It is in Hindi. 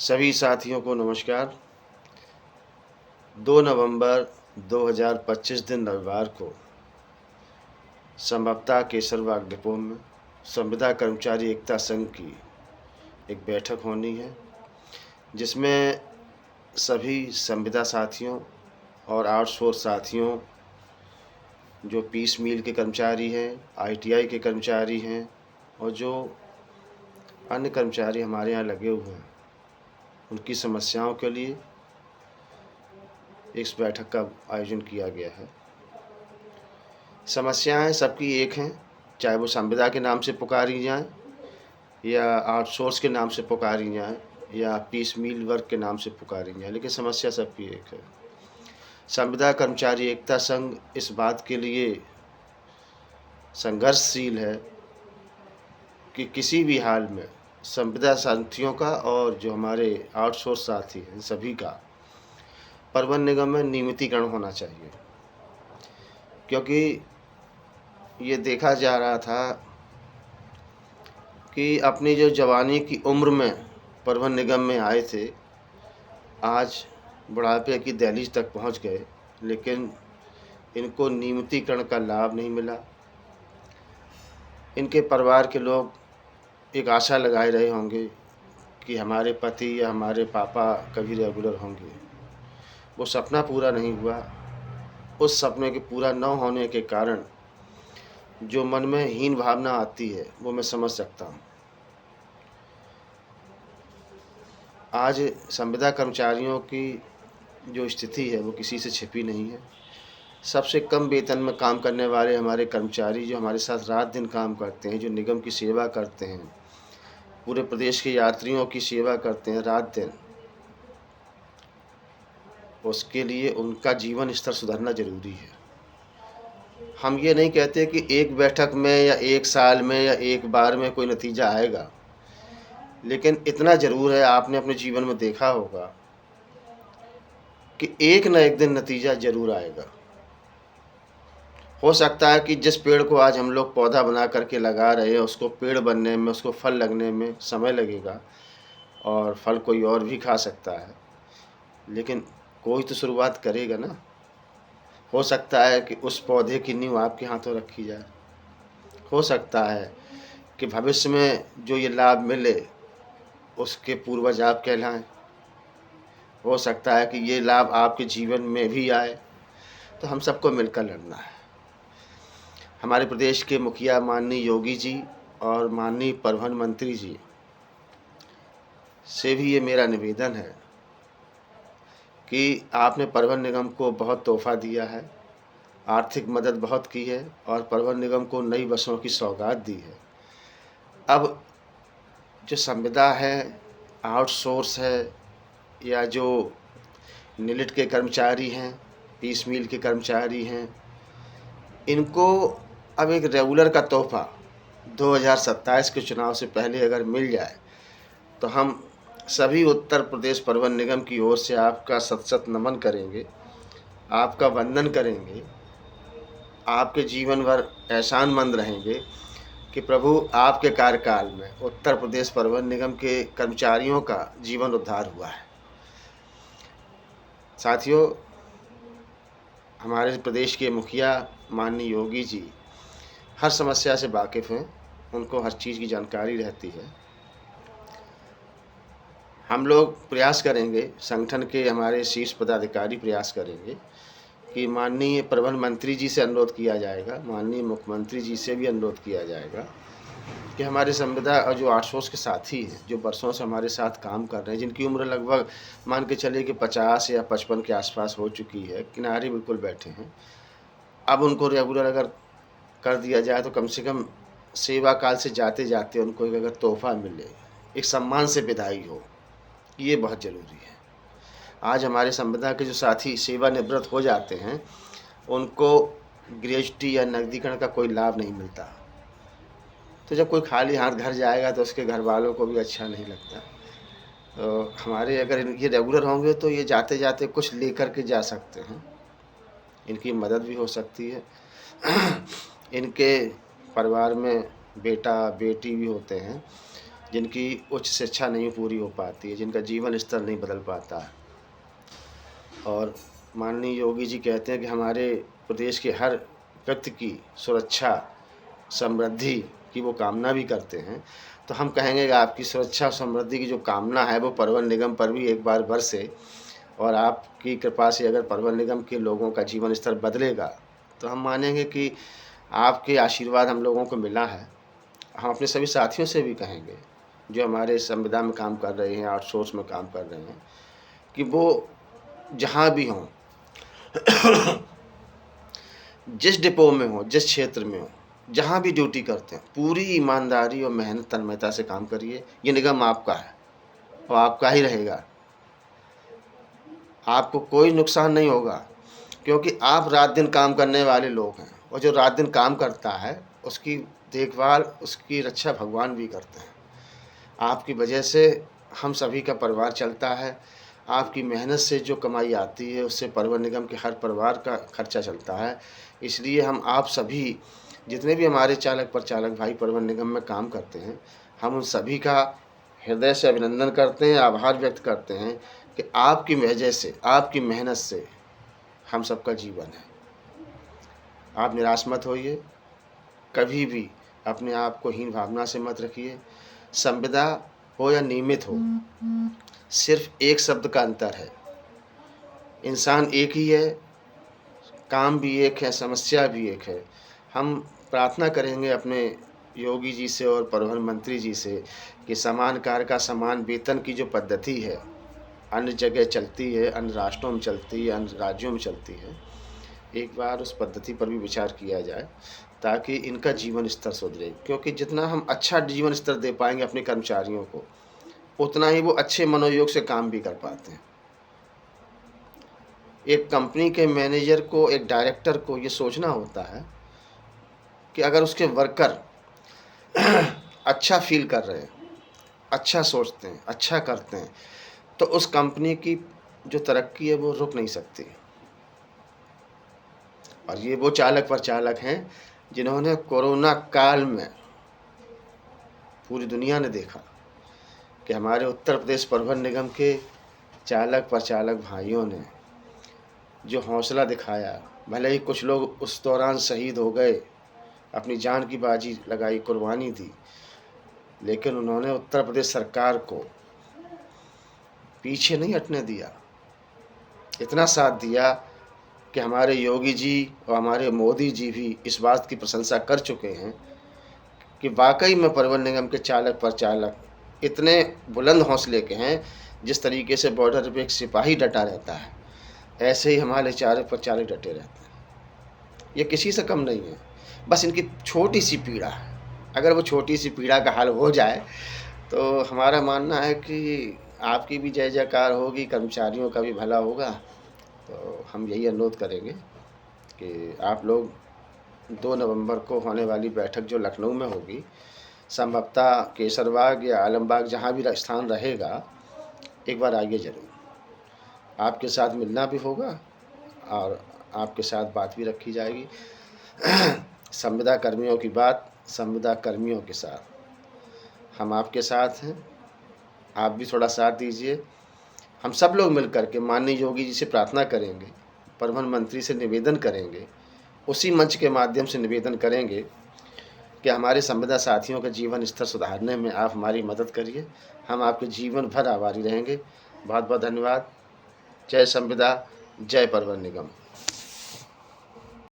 सभी साथियों को नमस्कार। 2 नवंबर 2025 दिन रविवार को संभवतः केसरबाग डिपो में संविदा कर्मचारी एकता संघ की एक बैठक होनी है, जिसमें सभी संविदा साथियों और आउटसोर्स साथियों, जो पीस मील के कर्मचारी हैं, आईटीआई के कर्मचारी हैं और जो अन्य कर्मचारी हमारे यहाँ लगे हुए हैं, उनकी समस्याओं के लिए इस बैठक का आयोजन किया गया है। समस्याएं सबकी एक हैं, चाहे वो संविदा के नाम से पुकारी जाएं या आउटसोर्स के नाम से पुकारी जाएं या पीस मील वर्क के नाम से पुकारी जाएं, लेकिन समस्या सबकी एक है। संविदा कर्मचारी एकता संघ इस बात के लिए संघर्षशील है कि किसी भी हाल में संविदा साथियों का और जो हमारे आउटसोर्स साथी हैं सभी का परिवहन निगम में नियमितीकरण होना चाहिए, क्योंकि ये देखा जा रहा था कि अपनी जो जवानी की उम्र में परिवहन निगम में आए थे, आज बुढ़ापे की दहलीज तक पहुंच गए, लेकिन इनको नियमितीकरण का लाभ नहीं मिला। इनके परिवार के लोग एक आशा लगाए रहे होंगे कि हमारे पति या हमारे पापा कभी रेगुलर होंगे। वो सपना पूरा नहीं हुआ। उस सपने के पूरा न होने के कारण जो मन में हीन भावना आती है वो मैं समझ सकता हूँ। आज संविदा कर्मचारियों की जो स्थिति है वो किसी से छिपी नहीं है। सबसे कम वेतन में काम करने वाले हमारे कर्मचारी जो हमारे साथ रात दिन काम करते हैं, जो निगम की सेवा करते हैं, पूरे प्रदेश के यात्रियों की सेवा करते हैं रात दिन, उसके लिए उनका जीवन स्तर सुधारना ज़रूरी है। हम ये नहीं कहते कि एक बैठक में या एक साल में या एक बार में कोई नतीजा आएगा, लेकिन इतना ज़रूर है, आपने अपने जीवन में देखा होगा कि एक न एक दिन नतीजा ज़रूर आएगा। हो सकता है कि जिस पेड़ को आज हम लोग पौधा बना करके लगा रहे हैं, उसको पेड़ बनने में, उसको फल लगने में समय लगेगा और फल कोई और भी खा सकता है, लेकिन कोई तो शुरुआत करेगा ना। हो सकता है कि उस पौधे की नींव आपके हाथों रखी जाए। हो सकता है कि भविष्य में जो ये लाभ मिले उसके पूर्वज आप कहलाएं। हो सकता है कि ये लाभ आपके जीवन में भी आए। तो हम सबको मिलकर लड़ना है। हमारे प्रदेश के मुखिया माननीय योगी जी और माननीय परिवहन मंत्री जी से भी ये मेरा निवेदन है कि आपने परिवहन निगम को बहुत तोहफ़ा दिया है, आर्थिक मदद बहुत की है और परिवहन निगम को नई बसों की सौगात दी है। अब जो संविदा है, आउटसोर्स है या जो निलिट के कर्मचारी हैं, पीस मील के कर्मचारी हैं, इनको अब एक रेगुलर का तोहफ़ा 2027 के चुनाव से पहले अगर मिल जाए तो हम सभी उत्तर प्रदेश परिवहन निगम की ओर से आपका सत-सत नमन करेंगे, आपका वंदन करेंगे, आपके जीवन भर एहसानमंद रहेंगे कि प्रभु आपके कार्यकाल में उत्तर प्रदेश परिवहन निगम के कर्मचारियों का जीवन उद्धार हुआ है। साथियों, हमारे प्रदेश के मुखिया माननीय योगी जी हर समस्या से वाकिफ़ हैं, उनको हर चीज़ की जानकारी रहती है। हम लोग प्रयास करेंगे, संगठन के हमारे शीर्ष पदाधिकारी प्रयास करेंगे कि माननीय परिवहन मंत्री जी से अनुरोध किया जाएगा, माननीय मुख्यमंत्री जी से भी अनुरोध किया जाएगा कि हमारे संविदा और जो आउटसोर्स के साथी हैं, जो बरसों से हमारे साथ काम कर रहे हैं, जिनकी उम्र लगभग मान के चलिए कि 50 या 55 के आसपास हो चुकी है, किनारे बिल्कुल बैठे हैं, अब उनको रेगुलर अगर कर दिया जाए तो कम से कम सेवा काल से जाते जाते उनको एक अगर तोहफ़ा मिले, एक सम्मान से विदाई हो, ये बहुत ज़रूरी है। आज हमारे संविदा के जो साथी सेवानिवृत्त हो जाते हैं, उनको ग्रेच्युटी या नकदीकरण का कोई लाभ नहीं मिलता। तो जब कोई खाली हाथ घर जाएगा तो उसके घर वालों को भी अच्छा नहीं लगता। तो हमारे अगर ये रेगुलर होंगे तो ये जाते जाते कुछ लेकर के जा सकते हैं, इनकी मदद भी हो सकती है। इनके परिवार में बेटा बेटी भी होते हैं, जिनकी उच्च शिक्षा नहीं पूरी हो पाती है, जिनका जीवन स्तर नहीं बदल पाता है। और माननीय योगी जी कहते हैं कि हमारे प्रदेश के हर व्यक्ति की सुरक्षा, समृद्धि की वो कामना भी करते हैं। तो हम कहेंगे कि आपकी सुरक्षा और समृद्धि की जो कामना है वो परिवहन निगम पर भी एक बार बरसे, और आपकी कृपा से अगर परिवहन निगम के लोगों का जीवन स्तर बदलेगा तो हम मानेंगे कि आपके आशीर्वाद हम लोगों को मिला है। हम अपने सभी साथियों से भी कहेंगे जो हमारे संविदा में काम कर रहे हैं, आउटसोर्स में काम कर रहे हैं, कि वो जहाँ भी हों, जिस डिपो में हो, जिस क्षेत्र में हो, जहाँ भी ड्यूटी करते हैं, पूरी ईमानदारी और मेहनत तन्मयता से काम करिए। ये निगम आपका है और आपका ही रहेगा। आपको कोई नुकसान नहीं होगा, क्योंकि आप रात दिन काम करने वाले लोग हैं, और जो रात दिन काम करता है उसकी देखभाल, उसकी रक्षा भगवान भी करते हैं। आपकी वजह से हम सभी का परिवार चलता है। आपकी मेहनत से जो कमाई आती है उससे परिवहन निगम के हर परिवार का खर्चा चलता है। इसलिए हम आप सभी जितने भी हमारे चालक परिचालक भाई परिवहन निगम में काम करते हैं, हम उन सभी का हृदय से अभिनंदन करते हैं, आभार व्यक्त करते हैं कि आपकी वजह से, आपकी मेहनत से हम सबका जीवन है। आप निराश मत होइए, कभी भी अपने आप को हीन भावना से मत रखिए। संविदा हो या नियमित हो, सिर्फ एक शब्द का अंतर है। इंसान एक ही है, काम भी एक है, समस्या भी एक है। हम प्रार्थना करेंगे अपने योगी जी से और परिवहन मंत्री जी से कि समान कार्य का समान वेतन की जो पद्धति है, अन्य जगह चलती है, अन्य राष्ट्रों में चलती है, अन्य राज्यों में चलती है, एक बार उस पद्धति पर भी विचार किया जाए ताकि इनका जीवन स्तर सुधरे। क्योंकि जितना हम अच्छा जीवन स्तर दे पाएंगे अपने कर्मचारियों को, उतना ही वो अच्छे मनोयोग से काम भी कर पाते हैं। एक कंपनी के मैनेजर को, एक डायरेक्टर को ये सोचना होता है कि अगर उसके वर्कर अच्छा फील कर रहे हैं, अच्छा सोचते हैं, अच्छा करते हैं, तो उस कंपनी की जो तरक्की है वो रुक नहीं सकती। और ये वो चालक परिचालक हैं जिन्होंने कोरोना काल में पूरी दुनिया ने देखा कि हमारे उत्तर प्रदेश परिवहन निगम के चालक परिचालक भाइयों ने जो हौसला दिखाया। भले ही कुछ लोग उस दौरान शहीद हो गए, अपनी जान की बाजी लगाई, कुर्बानी दी, लेकिन उन्होंने उत्तर प्रदेश सरकार को पीछे नहीं हटने दिया। इतना साथ दिया कि हमारे योगी जी और हमारे मोदी जी भी इस बात की प्रशंसा कर चुके हैं कि वाकई में परिवहन निगम के चालक परिचालक इतने बुलंद हौसले के हैं। जिस तरीके से बॉर्डर पे एक सिपाही डटा रहता है, ऐसे ही हमारे चालक परिचालक डटे रहते हैं। ये किसी से कम नहीं है, बस इनकी छोटी सी पीड़ा है। अगर वो छोटी सी पीड़ा का हल हो जाए तो हमारा मानना है कि आपकी भी जय जयकार होगी, कर्मचारियों का भी भला होगा। तो हम यही अनुरोध करेंगे कि आप लोग 2 नवंबर को होने वाली बैठक जो लखनऊ में होगी, संभवतः केसरबाग या आलमबाग जहाँ भी स्थान रहेगा, एक बार आइए ज़रूर। आपके साथ मिलना भी होगा और आपके साथ बात भी रखी जाएगी। संविदा कर्मियों की बात संविदा कर्मियों के साथ, हम आपके साथ हैं, आप भी थोड़ा साथ दीजिए। हम सब लोग मिल कर के माननीय योगी जी से प्रार्थना करेंगे, परिवहन मंत्री से निवेदन करेंगे, उसी मंच के माध्यम से निवेदन करेंगे कि हमारे संविदा साथियों का जीवन स्तर सुधारने में आप हमारी मदद करिए। हम आपके जीवन भर आभारी रहेंगे। बहुत बहुत धन्यवाद। जय संविदा, जय परिवहन निगम।